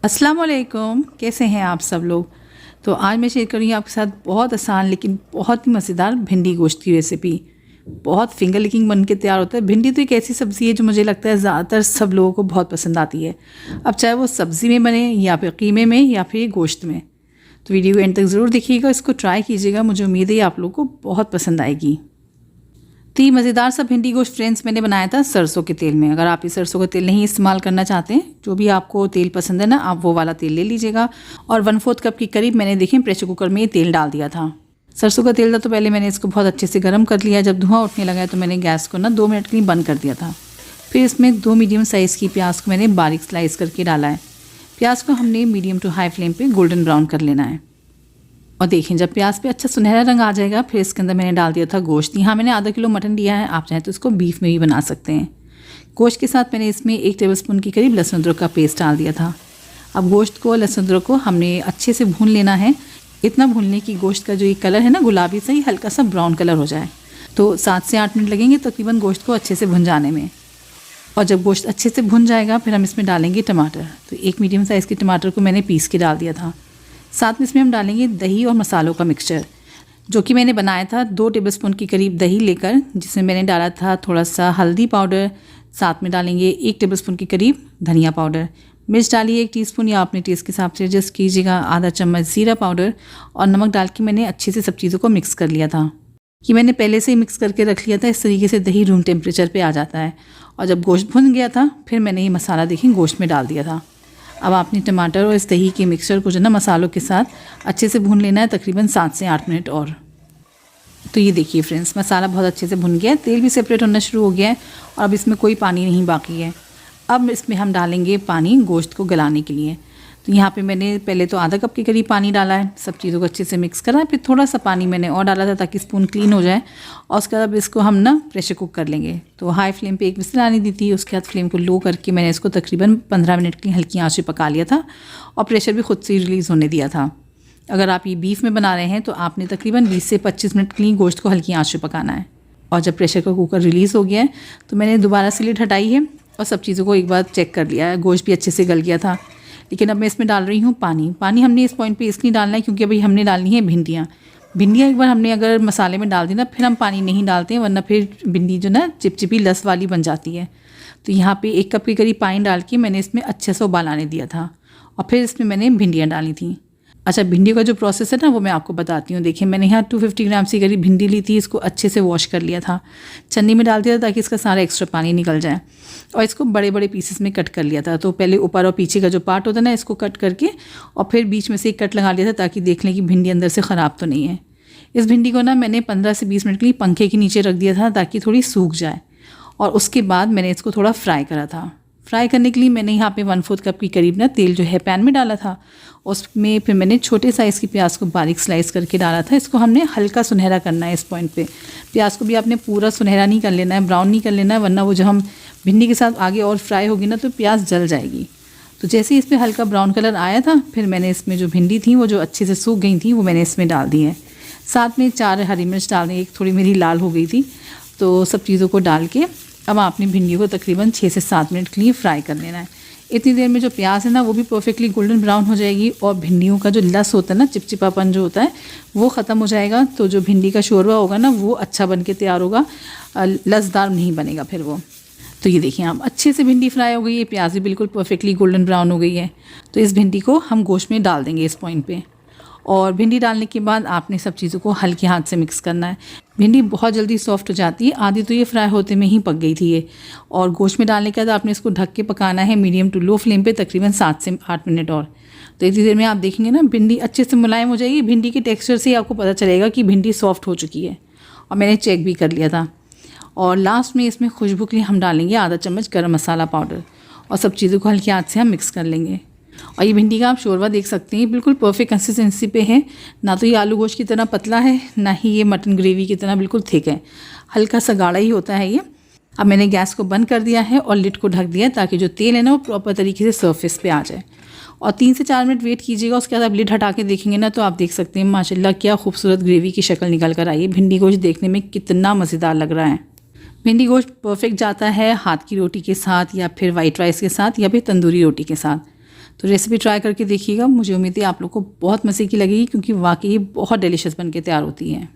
अस्सलाम वालेकुम, कैसे हैं आप सब लोग। तो आज मैं शेयर करूँगी आपके साथ बहुत आसान लेकिन बहुत ही मज़ेदार भिंडी गोश्त की रेसिपी। बहुत फिंगर लिकिंग बन के तैयार होता है। भिंडी तो एक ऐसी सब्ज़ी है जो मुझे लगता है ज़्यादातर सब लोगों को बहुत पसंद आती है। अब चाहे वो सब्ज़ी में बने या फिर कीमे में या फिर गोश्त में। तो वीडियो को एंड तक ज़रूर देखिएगा, इसको ट्राई कीजिएगा, मुझे उम्मीद है आप लोगों को बहुत पसंद आएगी। तो ये मज़ेदार सा भिंडी गोश्त फ्रेंड्स मैंने बनाया था सरसों के तेल में। अगर आप इस सरसों का तेल नहीं इस्तेमाल करना चाहते हैं, जो भी आपको तेल पसंद है ना, आप वो वाला तेल ले लीजिएगा। और 1/4 कप के करीब मैंने देखें प्रेशर कुकर में ये तेल डाल दिया था। सरसों का तेल था तो पहले मैंने इसको बहुत अच्छे से गर्म कर लिया। जब धुआं उठने लगा तो मैंने गैस को ना 2 मिनट के लिए बंद कर दिया था। फिर इसमें 2 मीडियम साइज़ की प्याज को मैंने बारीक स्लाइस करके डाला है। प्याज को हमने मीडियम टू हाई फ्लेम पर गोल्डन ब्राउन कर लेना है। और देखें जब प्याज पे अच्छा सुनहरा रंग आ जाएगा, फिर इसके अंदर मैंने डाल दिया था गोश्त। यहाँ मैंने आधा किलो मटन लिया है, आप चाहें तो इसको बीफ में भी बना सकते हैं। गोश्त के साथ मैंने इसमें 1 टेबलस्पून के करीब लहसुन अदरक का पेस्ट डाल दिया था। अब गोश्त को, लहसुन अदरक को हमने अच्छे से भून लेना है। इतना भूनने की गोश्त का जो ये कलर है ना, गुलाबी से ही हल्का सा ब्राउन कलर हो जाए। तो 7 से 8 मिनट लगेंगे तकरीबन गोश्त को अच्छे से भुन जाने में। और जब गोश्त अच्छे से भुन जाएगा फिर हम इसमें डालेंगे टमाटर। तो 1 मीडियम साइज़ के टमाटर को मैंने पीस के डाल दिया था। साथ में इसमें हम डालेंगे दही और मसालों का मिक्सचर, जो कि मैंने बनाया था 2 टेबलस्पून के करीब दही लेकर, जिसमें मैंने डाला था थोड़ा सा हल्दी पाउडर। साथ में डालेंगे 1 टेबलस्पून के करीब धनिया पाउडर। मिर्च डालिए 1 टीस्पून या अपने टेस्ट के हिसाब से एडजस्ट कीजिएगा। आधा चम्मच ज़ीरा पाउडर और नमक डाल के मैंने अच्छे से सब चीज़ों को मिक्स कर लिया था। कि मैंने पहले से ही मिक्स करके रख लिया था। इस तरीके से दही रूम टेम्परेचर पर आ जाता है। और जब गोश्त भुन गया था फिर मैंने ये मसाला देखें गोश्त में डाल दिया था। अब आपने टमाटर और इस दही के मिक्सचर को जो ना मसालों के साथ अच्छे से भून लेना है तकरीबन 7 से 8 मिनट और। तो ये देखिए फ्रेंड्स, मसाला बहुत अच्छे से भुन गया है, तेल भी सेपरेट होना शुरू हो गया है और अब इसमें कोई पानी नहीं बाकी है। अब इसमें हम डालेंगे पानी गोश्त को गलाने के लिए। तो यहाँ पे मैंने पहले तो आधा कप के करीब पानी डाला है, सब चीज़ों को अच्छे से मिक्स करा। फिर थोड़ा सा पानी मैंने और डाला था ताकि स्पून क्लीन हो जाए। और उसके बाद इसको हम ना प्रेशर कुक कर लेंगे। तो हाई फ्लेम पे 1 विसल आने दी थी, उसके बाद फ्लेम को लो करके मैंने इसको तकरीबन 15 मिनट की हल्की आंच पे पका लिया था और प्रेशर भी खुद से रिलीज़ होने दिया था। अगर आप ये बीफ में बना रहे हैं तो आपने तकरीबन 20 से 25 मिनट के लिए गोश्त को हल्की आंच पे पकाना है। और जब प्रेशर का कुकर रिलीज़ हो गया है तो मैंने दोबारा से लिड हटाई है और सब चीज़ों को एक बार चेक कर लिया है। गोश्त भी अच्छे से गल गया था। लेकिन अब मैं इसमें डाल रही हूँ पानी। पानी हमने इस पॉइंट पे इसलिए डालना है क्योंकि अभी हमने डालनी है भिंडियाँ। भिंडियाँ एक बार हमने अगर मसाले में डाल दी ना फिर हम पानी नहीं डालते हैं, वरना फिर भिंडी जो ना चिपचिपी लस वाली बन जाती है। तो यहाँ पे 1 कप के करीब पानी डाल के मैंने इसमें अच्छे से उबाल आने दिया था और फिर इसमें मैंने भिंडियाँ डाली थी। अच्छा, भिंडी का जो प्रोसेस है ना वो मैं आपको बताती हूँ। देखिए मैंने यहाँ 250 ग्राम से करीब भिंडी ली थी। इसको अच्छे से वॉश कर लिया था, छन्नी में डाल दिया था ताकि इसका सारा एक्स्ट्रा पानी निकल जाए। और इसको बड़े बड़े पीसेस में कट कर लिया था। तो पहले ऊपर और पीछे का जो पार्ट होता है ना, इसको कट करके और फिर बीच में से एक कट लगा लिया था ताकि देख लें कि भिंडी अंदर से ख़राब तो नहीं है। इस भिंडी को ना मैंने 15 से 20 मिनट के लिए पंखे के नीचे रख दिया था ताकि थोड़ी सूख जाए। और उसके बाद मैंने इसको थोड़ा फ्राई करा था। फ्राई करने के लिए मैंने यहाँ पे 1/4 कप के करीब ना तेल जो है पैन में डाला था। उसमें फिर मैंने छोटे साइज़ की प्याज को बारीक स्लाइस करके डाला था। इसको हमने हल्का सुनहरा करना है। इस पॉइंट पे प्याज को भी आपने पूरा सुनहरा नहीं कर लेना है, ब्राउन नहीं कर लेना है, वरना वो जब हम भिंडी के साथ आगे और फ्राई होगी ना तो प्याज जल जाएगी। तो जैसे ही इसमें हल्का ब्राउन कलर आया था फिर मैंने इसमें जो भिंडी थी वो जो अच्छे से सूख गई थी वो मैंने इसमें डाल दी है। साथ में 4 हरी मिर्च डाल दी, एक थोड़ी मेरी लाल हो गई थी। तो सब चीज़ों को डाल के अब आपने भिंडियों को तकरीबन 6 से 7 मिनट के लिए फ्राई कर लेना है। इतनी देर में जो प्याज है ना वो भी परफेक्टली गोल्डन ब्राउन हो जाएगी और भिंडियों का जो लस होता है ना, चिपचिपापन जो होता है वो ख़त्म हो जाएगा। तो जो भिंडी का शोरबा होगा ना वो अच्छा बन के तैयार होगा, लसदार नहीं बनेगा फिर वो। तो ये देखिए आप अच्छे से भिंडी फ्राई हो गई है, प्याज भी बिल्कुल परफेक्टली गोल्डन ब्राउन हो गई है। तो इस भिंडी को हम गोश्त में डाल देंगे इस पॉइंट पे। और भिंडी डालने के बाद आपने सब चीज़ों को हल्के हाथ से मिक्स करना है। भिंडी बहुत जल्दी सॉफ्ट हो जाती है, आधी तो ये फ्राई होते में ही पक गई थी ये। और गोश्त में डालने के बाद आपने इसको ढक के पकाना है मीडियम टू लो फ्लेम पे तकरीबन 7 से 8 मिनट और। तो इतनी देर में आप देखेंगे ना भिंडी अच्छे से मुलायम हो जाएगी। भिंडी के टेक्सचर से ही आपको पता चलेगा कि भिंडी सॉफ्ट हो चुकी है। और मैंने चेक भी कर लिया था। और लास्ट में इसमें खुशबू के लिए हम डालेंगे आधा चम्मच गरम मसाला पाउडर और सब चीज़ों को हल्के हाथ से हम मिक्स कर लेंगे। और ये भिंडी का आप शोरबा देख सकते हैं बिल्कुल परफेक्ट कंसिस्टेंसी पे है। ना तो ये आलू गोश्त की तरह पतला है, ना ही ये मटन ग्रेवी की तरह बिल्कुल थिक है, हल्का सा गाढ़ा ही होता है ये। अब मैंने गैस को बंद कर दिया है और लिड को ढक दिया ताकि जो तेल है ना वो प्रॉपर तरीके से सरफेस पे आ जाए। और 3 से 4 मिनट वेट कीजिएगा। उसके बाद आप लिड हटा के देखेंगे ना तो आप देख सकते हैं माशाल्लाह क्या खूबसूरत ग्रेवी की शक्ल निकल कर आई है। भिंडी गोश्त देखने में कितना मज़ेदार लग रहा है। भिंडी गोश्त परफेक्ट जाता है हाथ की रोटी के साथ या फिर वाइट राइस के साथ या फिर तंदूरी रोटी के साथ। तो रेसिपी ट्राई करके देखिएगा, मुझे उम्मीद है आप लोग को बहुत मज़े की लगेगी, क्योंकि वाकई बहुत डिलीशियस बन के तैयार होती है।